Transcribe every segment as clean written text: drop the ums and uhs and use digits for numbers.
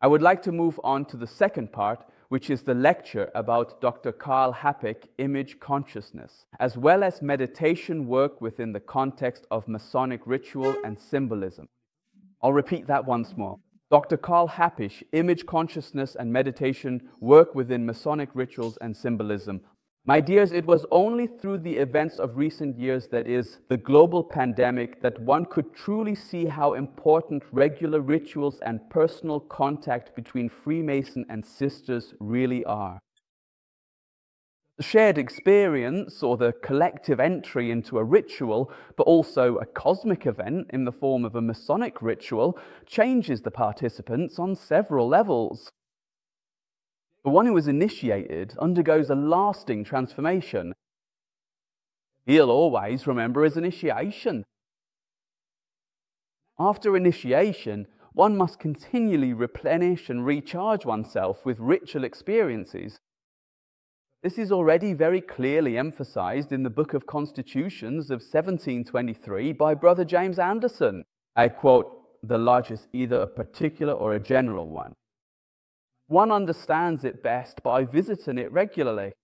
I would like to move on to the second part, which is the lecture about Dr. Karl Happig, Image Consciousness, as well as meditation work within the context of Masonic ritual and symbolism. I'll repeat that once more. Dr. Karl Happig, Image Consciousness and Meditation Work Within Masonic Rituals and Symbolism. My dears, it was only through the events of recent years, that is, the global pandemic, that one could truly see how important regular rituals and personal contact between Freemason and sisters really are. The shared experience, or the collective entry into a ritual, but also a cosmic event in the form of a Masonic ritual, changes the participants on several levels. The one who is initiated undergoes a lasting transformation. He'll always remember his initiation. After initiation, one must continually replenish and recharge oneself with ritual experiences. This is already very clearly emphasized in the Book of Constitutions of 1723 by Brother James Anderson. I quote, "The lodge is either a particular or a general one. One understands it best by visiting it regularly."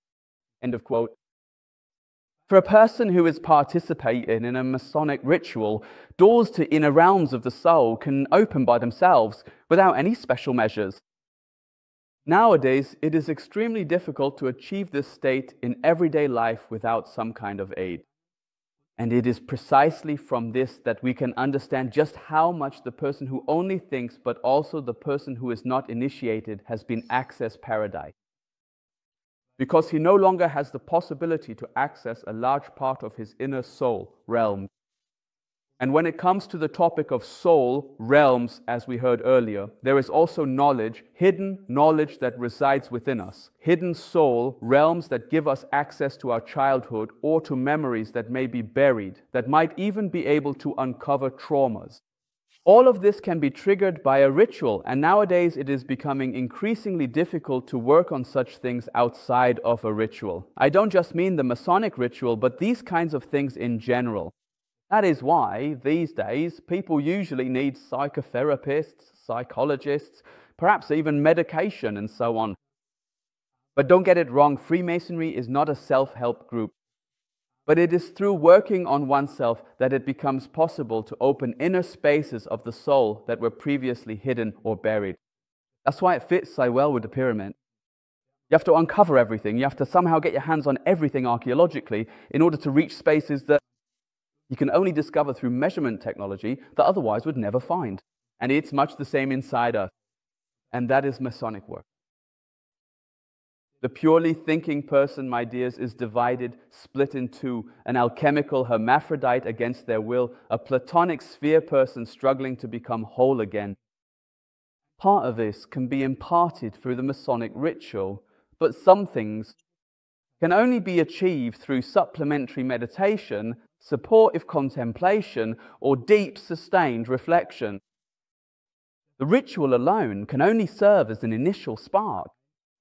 End of quote. For a person who is participating in a Masonic ritual, doors to inner realms of the soul can open by themselves without any special measures. Nowadays, it is extremely difficult to achieve this state in everyday life without some kind of aid. And it is precisely from this that we can understand just how much the person who only thinks, but also the person who is not initiated, has been accessed paradise. Because he no longer has the possibility to access a large part of his inner soul realm. And when it comes to the topic of soul realms, as we heard earlier, there is also knowledge, hidden knowledge that resides within us. Hidden soul realms that give us access to our childhood or to memories that may be buried, that might even be able to uncover traumas. All of this can be triggered by a ritual, and nowadays it is becoming increasingly difficult to work on such things outside of a ritual. I don't just mean the Masonic ritual, but these kinds of things in general. That is why, these days, people usually need psychotherapists, psychologists, perhaps even medication and so on. But don't get it wrong, Freemasonry is not a self-help group. But it is through working on oneself that it becomes possible to open inner spaces of the soul that were previously hidden or buried. That's why it fits so well with the pyramid. You have to uncover everything. You have to somehow get your hands on everything archaeologically in order to reach spaces that you can only discover through measurement technology that otherwise would never find. And it's much the same inside us. And that is Masonic work. The purely thinking person, my dears, is divided, split in two, an alchemical hermaphrodite against their will, a platonic sphere person struggling to become whole again. Part of this can be imparted through the Masonic ritual, but some things can only be achieved through supplementary meditation, supportive contemplation, or deep, sustained reflection. The ritual alone can only serve as an initial spark.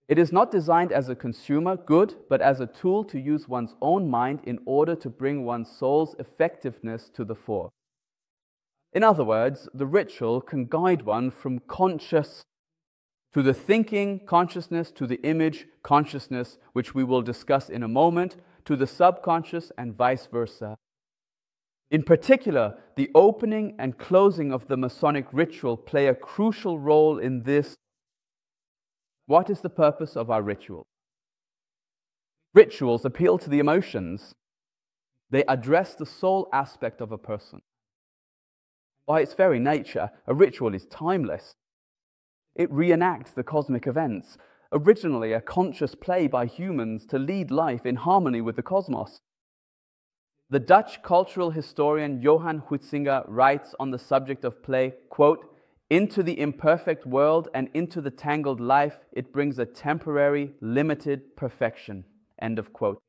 It is not designed as a consumer good, but as a tool to use one's own mind in order to bring one's soul's effectiveness to the fore. In other words, the ritual can guide one from conscious to the thinking consciousness, to the image consciousness, which we will discuss in a moment, to the subconscious and vice versa. In particular, the opening and closing of the Masonic ritual play a crucial role in this. What is the purpose of our ritual? Rituals appeal to the emotions. They address the soul aspect of a person. By its very nature, a ritual is timeless. It reenacts the cosmic events, originally a conscious play by humans to lead life in harmony with the cosmos. The Dutch cultural historian Johan Huizinga writes on the subject of play, quote, "Into the imperfect world and into the tangled life, it brings a temporary, limited perfection." End of quote.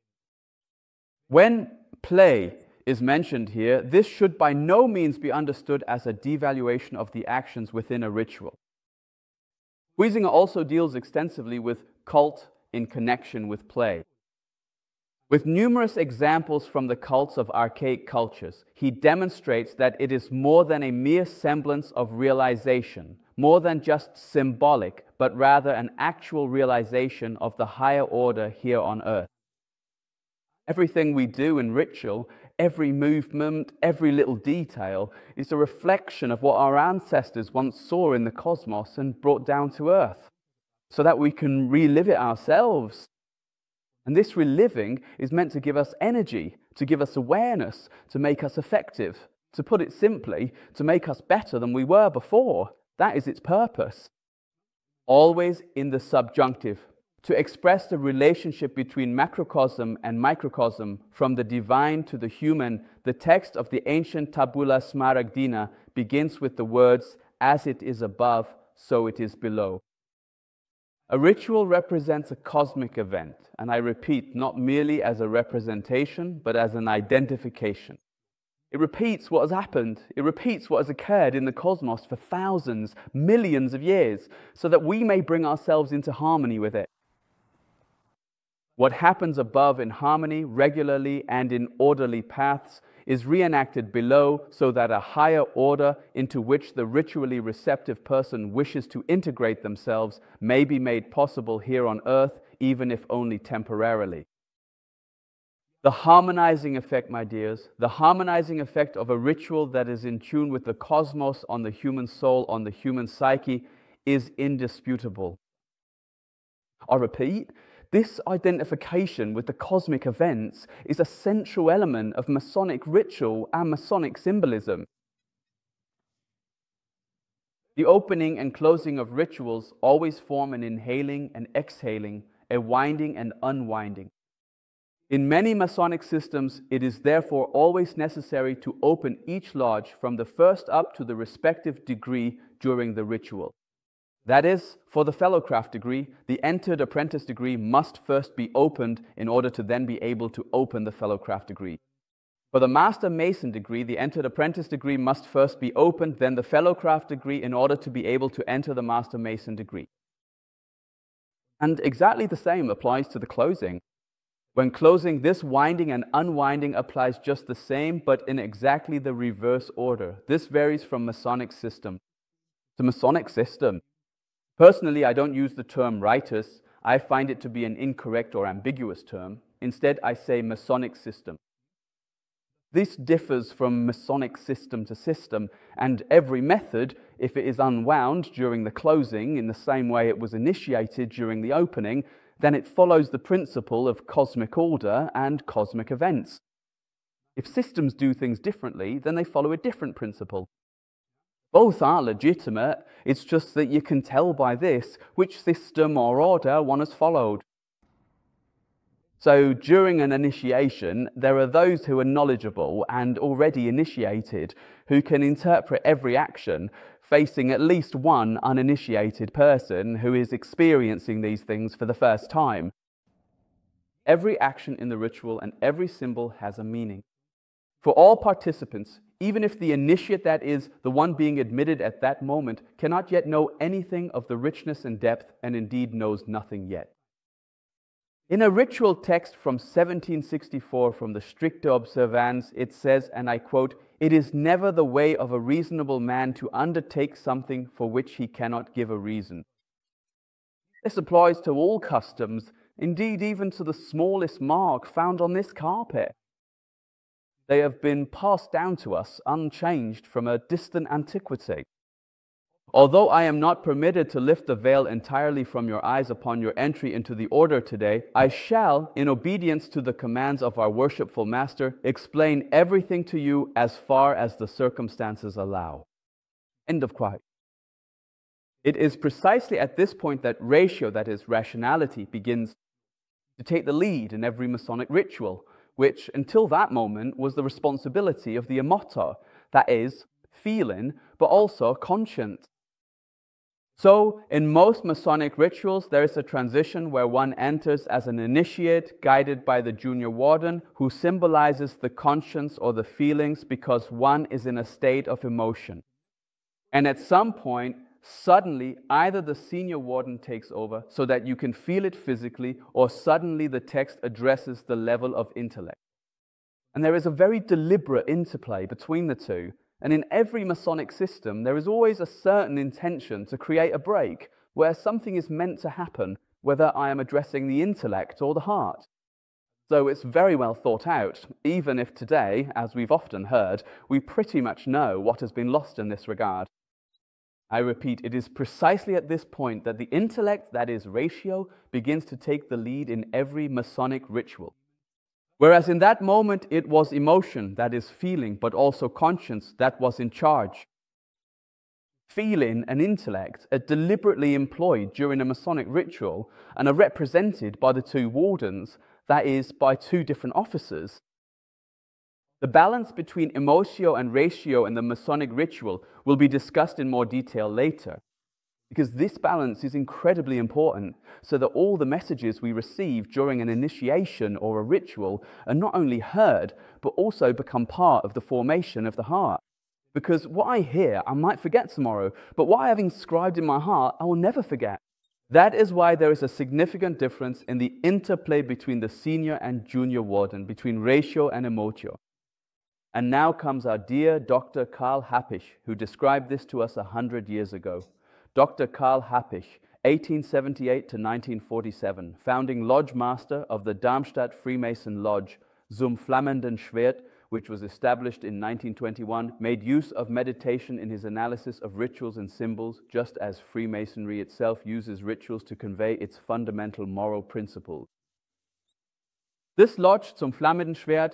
When play is mentioned here, this should by no means be understood as a devaluation of the actions within a ritual. Huizinga also deals extensively with cult in connection with play. With numerous examples from the cults of archaic cultures, he demonstrates that it is more than a mere semblance of realization, more than just symbolic, but rather an actual realization of the higher order here on earth. Everything we do in ritual, every movement, every little detail, is a reflection of what our ancestors once saw in the cosmos and brought down to earth, so that we can relive it ourselves. And this reliving is meant to give us energy, to give us awareness, to make us effective. To put it simply, to make us better than we were before. That is its purpose. Always in the subjunctive, to express the relationship between macrocosm and microcosm, from the divine to the human. The text of the ancient Tabula Smaragdina begins with the words, "As it is above, so it is below." A ritual represents a cosmic event, and I repeat, not merely as a representation, but as an identification. It repeats what has happened. It repeats what has occurred in the cosmos for thousands, millions of years, so that we may bring ourselves into harmony with it. What happens above in harmony, regularly, and in orderly paths is reenacted below, so that a higher order into which the ritually receptive person wishes to integrate themselves may be made possible here on earth, even if only temporarily. The harmonizing effect, my dears, the harmonizing effect of a ritual that is in tune with the cosmos on the human soul, on the human psyche, is indisputable. I repeat, this identification with the cosmic events is a central element of Masonic ritual and Masonic symbolism. The opening and closing of rituals always form an inhaling and exhaling, a winding and unwinding. In many Masonic systems, it is therefore always necessary to open each lodge from the first up to the respective degree during the ritual. That is, for the Fellowcraft degree, the entered apprentice degree must first be opened in order to then be able to open the Fellowcraft degree. For the Master Mason degree, the entered apprentice degree must first be opened, then the Fellowcraft degree, in order to be able to enter the Master Mason degree. And exactly the same applies to the closing. When closing, this winding and unwinding applies just the same, but in exactly the reverse order. This varies from Masonic system to Masonic system. Personally, I don't use the term ritus. I find it to be an incorrect or ambiguous term. Instead, I say Masonic system. This differs from Masonic system to system, and every method, if it is unwound during the closing in the same way it was initiated during the opening, then it follows the principle of cosmic order and cosmic events. If systems do things differently, then they follow a different principle. Both are legitimate, it's just that you can tell by this which system or order one has followed. So during an initiation, there are those who are knowledgeable and already initiated, who can interpret every action, facing at least one uninitiated person who is experiencing these things for the first time. Every action in the ritual and every symbol has a meaning. For all participants, even if the initiate, that is, the one being admitted at that moment, cannot yet know anything of the richness and depth, and indeed knows nothing yet. In a ritual text from 1764 from the Stricte Observans, it says, and I quote, "It is never the way of a reasonable man to undertake something for which he cannot give a reason." This applies to all customs, indeed even to the smallest mark found on this carpet. They have been passed down to us unchanged from a distant antiquity. Although I am not permitted to lift the veil entirely from your eyes upon your entry into the order today, I shall, in obedience to the commands of our worshipful Master, explain everything to you as far as the circumstances allow. End of quote. It is precisely at this point that ratio, that is, rationality, begins to take the lead in every Masonic ritual, which until that moment was the responsibility of the emoter, that is, feeling, but also conscience. So, in most Masonic rituals, there is a transition where one enters as an initiate, guided by the junior warden, who symbolizes the conscience or the feelings because one is in a state of emotion. And at some point, suddenly either the senior warden takes over so that you can feel it physically, or suddenly the text addresses the level of intellect. And there is a very deliberate interplay between the two. And in every Masonic system, there is always a certain intention to create a break where something is meant to happen, whether I am addressing the intellect or the heart. So it's very well thought out, even if today, as we've often heard, we pretty much know what has been lost in this regard. I repeat, it is precisely at this point that the intellect, that is ratio, begins to take the lead in every Masonic ritual. Whereas in that moment it was emotion, that is feeling, but also conscience, that was in charge. Feeling and intellect are deliberately employed during a Masonic ritual and are represented by the two wardens, that is, by two different officers. The balance between emotio and ratio in the Masonic ritual will be discussed in more detail later, because this balance is incredibly important so that all the messages we receive during an initiation or a ritual are not only heard, but also become part of the formation of the heart. Because what I hear, I might forget tomorrow, but what I have inscribed in my heart, I will never forget. That is why there is a significant difference in the interplay between the senior and junior warden, between ratio and emotio. And now comes our dear Dr. Karl Happisch, who described this to us 100 years ago. Dr. Karl Happisch, 1878 to 1947, founding Lodge Master of the Darmstadt Freemason Lodge, Zum Flammenden Schwert, which was established in 1921, made use of meditation in his analysis of rituals and symbols, just as Freemasonry itself uses rituals to convey its fundamental moral principles. This lodge, Zum Flammenden Schwert,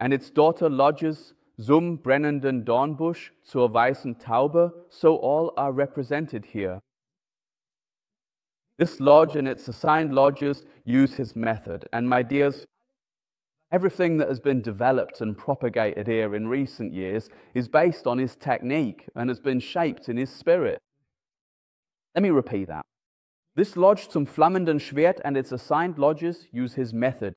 and its daughter lodges, Zum brennenden Dornbusch, zur weißen Taube, so all are represented here. This lodge and its assigned lodges use his method. And my dears, everything that has been developed and propagated here in recent years is based on his technique and has been shaped in his spirit. Let me repeat that. This lodge, Zum Flammenden Schwert, and its assigned lodges use his method.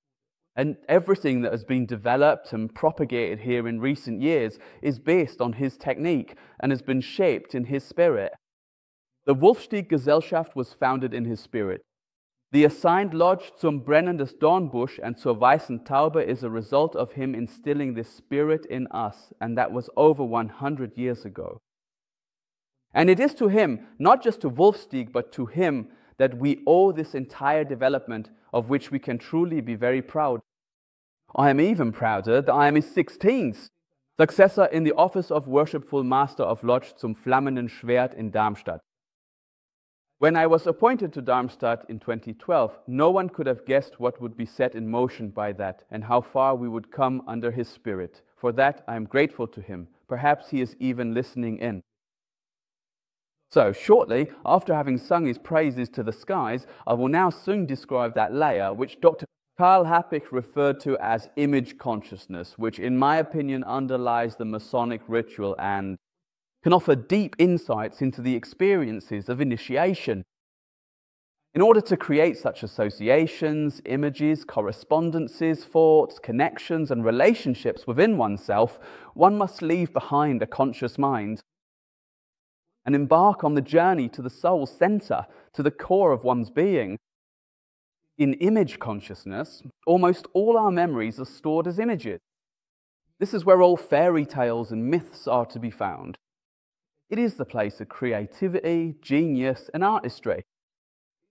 And everything that has been developed and propagated here in recent years is based on his technique and has been shaped in his spirit. The Wolfstieg Gesellschaft was founded in his spirit. The assigned lodge Zum brennendes Dornbusch and zur weißen Taube is a result of him instilling this spirit in us, and that was over 100 years ago. And it is to him, not just to Wolfstieg, but to him, that we owe this entire development, of which we can truly be very proud. I am even prouder that I am his 16th successor in the office of Worshipful Master of Lodge Zum Flammenden Schwert in Darmstadt. When I was appointed to Darmstadt in 2012, no one could have guessed what would be set in motion by that and how far we would come under his spirit. For that, I am grateful to him. Perhaps he is even listening in. So, shortly, after having sung his praises to the skies, I will now soon describe that layer which Dr. Karl Happisch referred to as image consciousness, which in my opinion underlies the Masonic ritual and can offer deep insights into the experiences of initiation. In order to create such associations, images, correspondences, thoughts, connections, and relationships within oneself, one must leave behind a conscious mind and embark on the journey to the soul center, to the core of one's being. In image consciousness, almost all our memories are stored as images. This is where all fairy tales and myths are to be found. It is the place of creativity, genius, and artistry.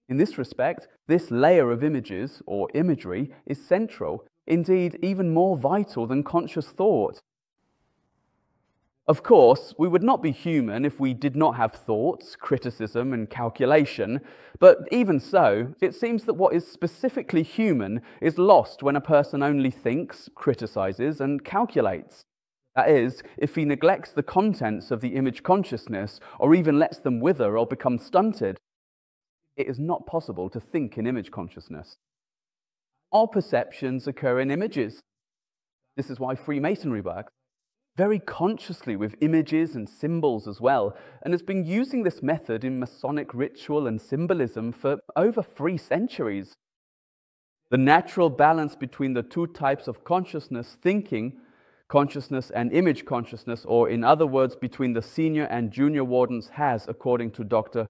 In this respect, this layer of images, or imagery, is central, indeed even more vital than conscious thought. Of course, we would not be human if we did not have thoughts, criticism, and calculation, but even so, it seems that what is specifically human is lost when a person only thinks, criticizes, and calculates. That is, if he neglects the contents of the image consciousness, or even lets them wither or become stunted. It is not possible to think in image consciousness. All perceptions occur in images. This is why Freemasonry works very consciously with images and symbols as well, and has been using this method in Masonic ritual and symbolism for over 3 centuries. The natural balance between the two types of consciousness, thinking, consciousness and image consciousness, or in other words, between the senior and junior wardens, has, according to Dr.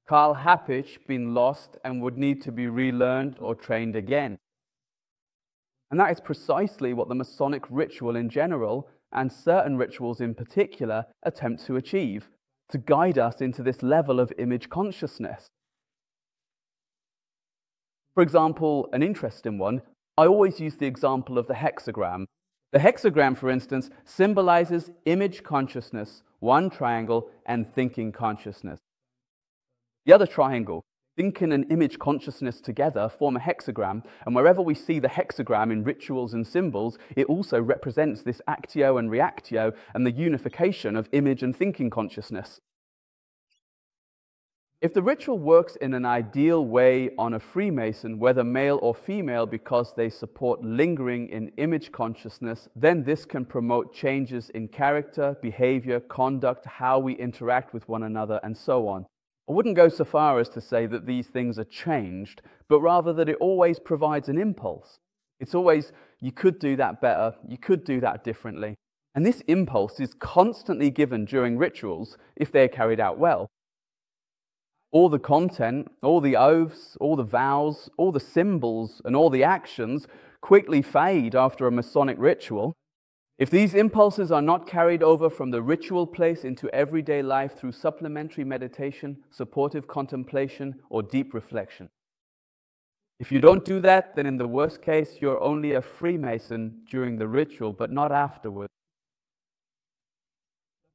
Karl Happich, been lost and would need to be relearned or trained again. And that is precisely what the Masonic ritual in general, and certain rituals in particular, attempt to achieve, to guide us into this level of image consciousness. For example, an interesting one, I always use the example of the hexagram. The hexagram, for instance, symbolizes image consciousness, one triangle, and thinking consciousness. The other triangle, thinking and image consciousness together, form a hexagram, and wherever we see the hexagram in rituals and symbols, it also represents this actio and reactio and the unification of image and thinking consciousness. If the ritual works in an ideal way on a Freemason, whether male or female, because they support lingering in image consciousness, then this can promote changes in character, behavior, conduct, how we interact with one another, and so on. I wouldn't go so far as to say that these things are changed, but rather that it always provides an impulse. It's always, you could do that better, you could do that differently. And this impulse is constantly given during rituals if they are carried out well. All the content, all the oaths, all the vows, all the symbols, and all the actions quickly fade after a Masonic ritual. If these impulses are not carried over from the ritual place into everyday life through supplementary meditation, supportive contemplation, or deep reflection. If you don't do that, then in the worst case, you're only a Freemason during the ritual, but not afterward.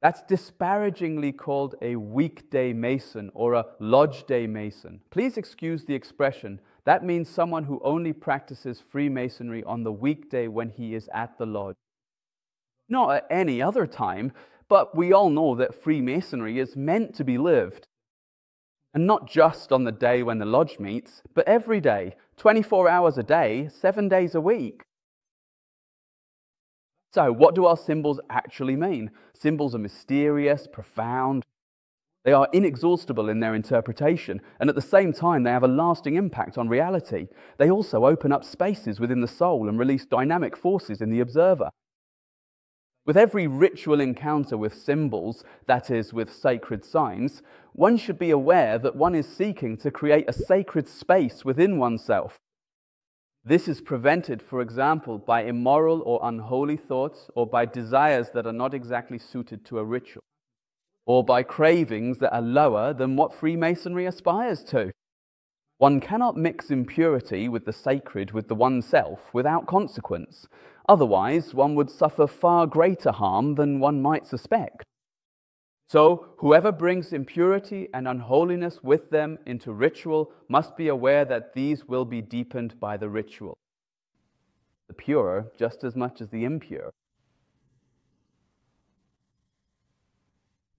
That's disparagingly called a weekday Mason or a lodge day Mason. Please excuse the expression. That means someone who only practices Freemasonry on the weekday when he is at the lodge. Not at any other time, but we all know that Freemasonry is meant to be lived. And not just on the day when the lodge meets, but every day, 24 hours a day, 7 days a week. So, what do our symbols actually mean? Symbols are mysterious, profound. They are inexhaustible in their interpretation, and at the same time, they have a lasting impact on reality. They also open up spaces within the soul and release dynamic forces in the observer. With every ritual encounter with symbols, that is, with sacred signs, one should be aware that one is seeking to create a sacred space within oneself. This is prevented, for example, by immoral or unholy thoughts, or by desires that are not exactly suited to a ritual, or by cravings that are lower than what Freemasonry aspires to. One cannot mix impurity with the sacred with the oneself without consequence. Otherwise, one would suffer far greater harm than one might suspect. So, whoever brings impurity and unholiness with them into ritual must be aware that these will be deepened by the ritual. The pure just as much as the impure.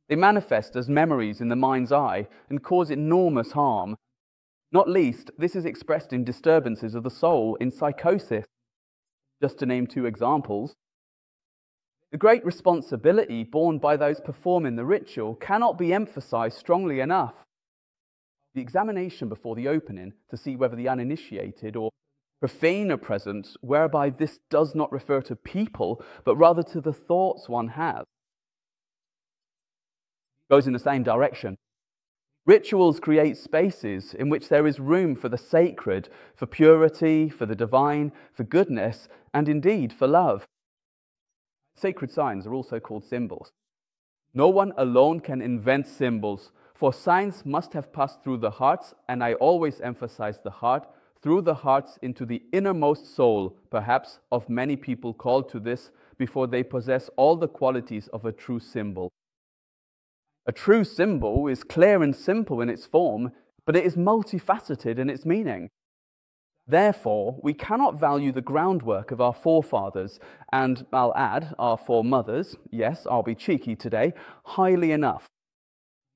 They manifest as memories in the mind's eye and cause enormous harm. Not least, this is expressed in disturbances of the soul, in psychosis. Just to name 2 examples. The great responsibility borne by those performing the ritual cannot be emphasized strongly enough. The examination before the opening to see whether the uninitiated or profane are present, whereby this does not refer to people, but rather to the thoughts one has, goes in the same direction. Rituals create spaces in which there is room for the sacred, for purity, for the divine, for goodness, and indeed for love. Sacred signs are also called symbols. No one alone can invent symbols, for signs must have passed through the hearts, and I always emphasize the heart, through the hearts into the innermost soul, perhaps, of many people called to this before they possess all the qualities of a true symbol. A true symbol is clear and simple in its form, but it is multifaceted in its meaning. Therefore, we cannot value the groundwork of our forefathers, and I'll add, our foremothers, yes, I'll be cheeky today, highly enough.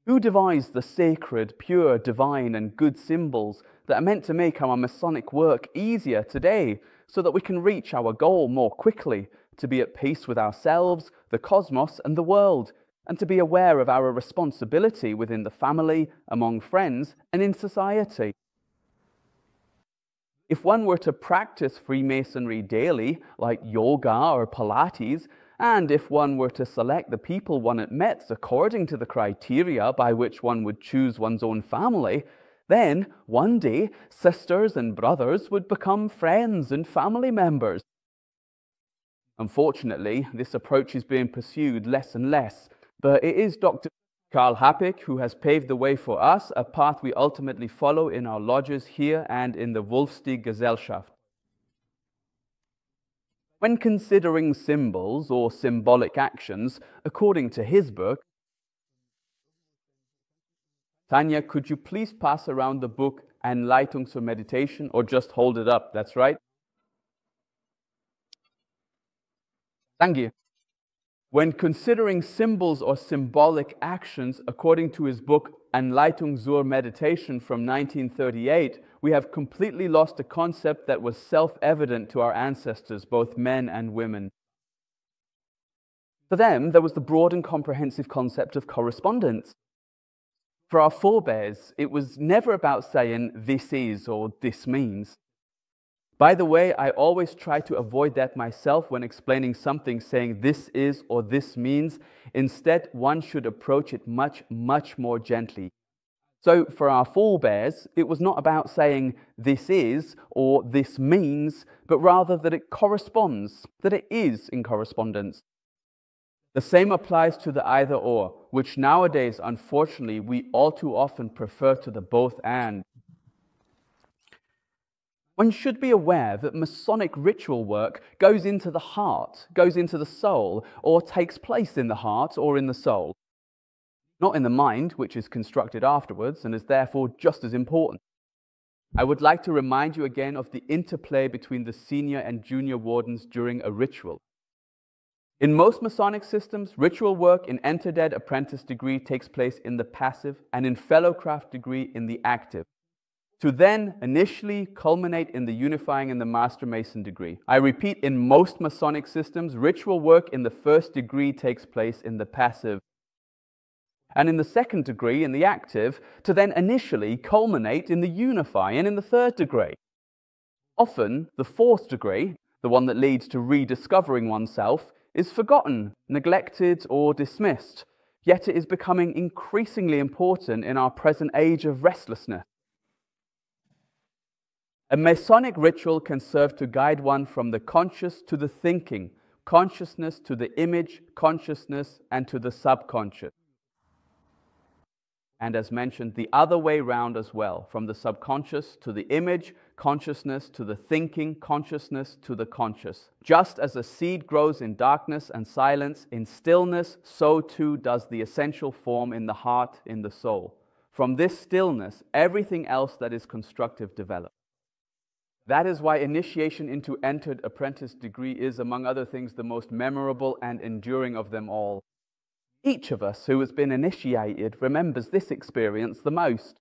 Who devised the sacred, pure, divine, and good symbols that are meant to make our Masonic work easier today, so that we can reach our goal more quickly, to be at peace with ourselves, the cosmos, and the world, and to be aware of our responsibility within the family, among friends, and in society? If one were to practice Freemasonry daily, like yoga or Pilates, and if one were to select the people one had met according to the criteria by which one would choose one's own family, then one day sisters and brothers would become friends and family members. Unfortunately, this approach is being pursued less and less, but it is Dr. Karl Happig who has paved the way for us, a path we ultimately follow in our lodges here and in the Wolfstieg Gesellschaft. When considering symbols or symbolic actions, according to his book, Tanya, could you please pass around the book Anleitung zur Meditation, or just hold it up? That's right. Thank you. When considering symbols or symbolic actions, according to his book Anleitung zur Meditation from 1938, we have completely lost a concept that was self-evident to our ancestors, both men and women. For them, there was the broad and comprehensive concept of correspondence. For our forebears, it was never about saying this is or this means. By the way, I always try to avoid that myself when explaining something, saying this is or this means. Instead, one should approach it much, much more gently. So for our forebears, it was not about saying this is or this means, but rather that it corresponds, that it is in correspondence. The same applies to the either or, which nowadays, unfortunately, we all too often prefer to the both and. One should be aware that Masonic ritual work goes into the heart, goes into the soul, or takes place in the heart or in the soul. Not in the mind, which is constructed afterwards and is therefore just as important. I would like to remind you again of the interplay between the senior and junior wardens during a ritual. In most Masonic systems, ritual work in Enter-Dead apprentice degree takes place in the passive and in Fellowcraft degree in the active, to then initially culminate in the unifying and the Master Mason degree. I repeat, in most Masonic systems, ritual work in the first degree takes place in the passive, and in the second degree in the active, to then initially culminate in the unifying in the third degree. Often, the fourth degree, the one that leads to rediscovering oneself, is forgotten, neglected, or dismissed, yet it is becoming increasingly important in our present age of restlessness. A Masonic ritual can serve to guide one from the conscious to the thinking, consciousness to the image, consciousness, and to the subconscious. And as mentioned, the other way round as well, from the subconscious to the image, consciousness to the thinking, consciousness to the conscious. Just as a seed grows in darkness and silence, in stillness, so too does the essential form in the heart, in the soul. From this stillness, everything else that is constructive develops. That is why initiation into entered apprentice degree is, among other things, the most memorable and enduring of them all. Each of us who has been initiated remembers this experience the most.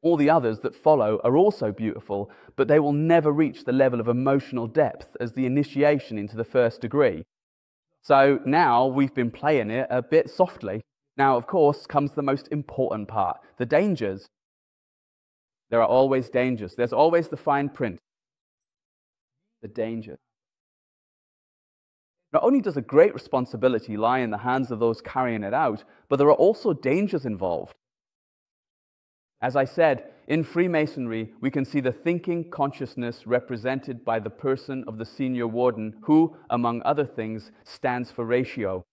All the others that follow are also beautiful, but they will never reach the level of emotional depth as the initiation into the first degree. So now we've been playing it a bit softly. Now, of course, comes the most important part, the dangers. There are always dangers. There's always the fine print. The danger. Not only does a great responsibility lie in the hands of those carrying it out, but there are also dangers involved. As I said, in Freemasonry, we can see the thinking consciousness represented by the person of the senior warden, who, among other things, stands for ratio.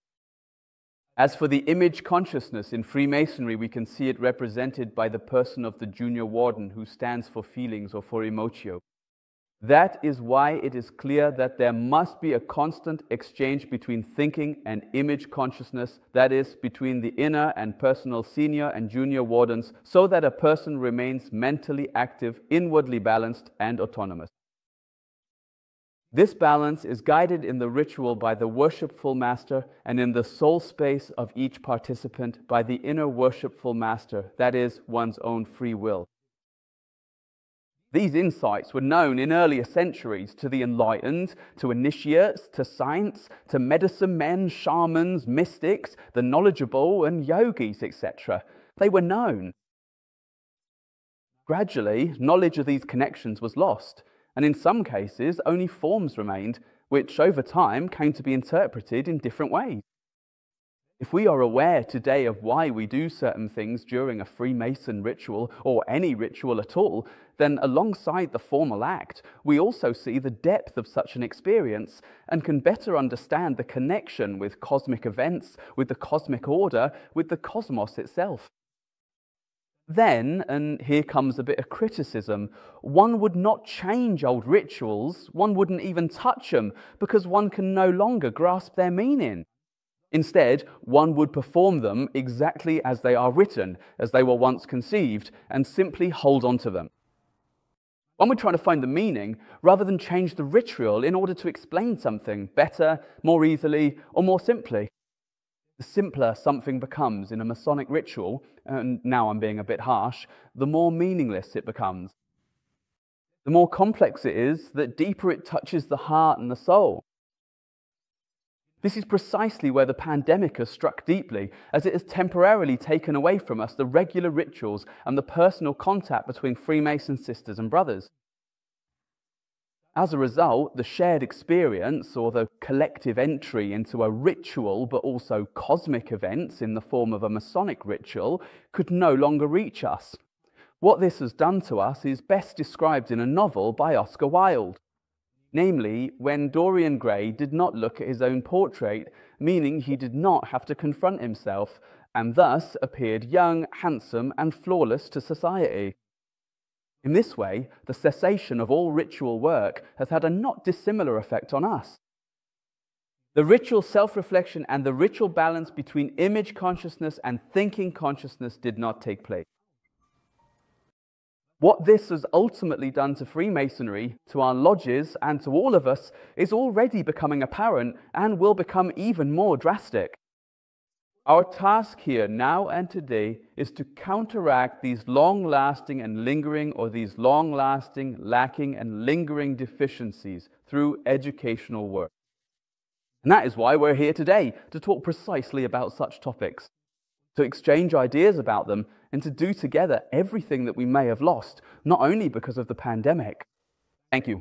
As for the image consciousness in Freemasonry, we can see it represented by the person of the junior warden, who stands for feelings or for emotio. That is why it is clear that there must be a constant exchange between thinking and image consciousness, that is, between the inner and personal senior and junior wardens, so that a person remains mentally active, inwardly balanced, and autonomous. This balance is guided in the ritual by the worshipful master, and in the soul space of each participant by the inner worshipful master, that is, one's own free will. These insights were known in earlier centuries to the enlightened, to initiates, to saints, to medicine men, shamans, mystics, the knowledgeable, and yogis, etc. They were known. Gradually, knowledge of these connections was lost, and in some cases, only forms remained, which over time came to be interpreted in different ways. If we are aware today of why we do certain things during a Freemason ritual or any ritual at all, then alongside the formal act, we also see the depth of such an experience and can better understand the connection with cosmic events, with the cosmic order, with the cosmos itself. Then, and here comes a bit of criticism, one would not change old rituals, one wouldn't even touch them because one can no longer grasp their meaning. Instead, one would perform them exactly as they are written, as they were once conceived, and simply hold on to them. One would try to find the meaning rather than change the ritual in order to explain something better, more easily, or more simply. The simpler something becomes in a Masonic ritual, and now I'm being a bit harsh, the more meaningless it becomes. The more complex it is, the deeper it touches the heart and the soul. This is precisely where the pandemic has struck deeply, as it has temporarily taken away from us the regular rituals and the personal contact between Freemason sisters and brothers. As a result, the shared experience, or the collective entry into a ritual but also cosmic events in the form of a Masonic ritual, could no longer reach us. What this has done to us is best described in a novel by Oscar Wilde. Namely, when Dorian Gray did not look at his own portrait, meaning he did not have to confront himself, and thus appeared young, handsome, and flawless to society. In this way, the cessation of all ritual work has had a not dissimilar effect on us. The ritual self-reflection and the ritual balance between image consciousness and thinking consciousness did not take place. What this has ultimately done to Freemasonry, to our lodges, and to all of us is already becoming apparent and will become even more drastic. Our task here now and today is to counteract these long-lasting and lingering, or these long-lasting, lacking and lingering deficiencies through educational work. And that is why we're here today, to talk precisely about such topics, to exchange ideas about them, and to do together everything that we may have lost, not only because of the pandemic. Thank you.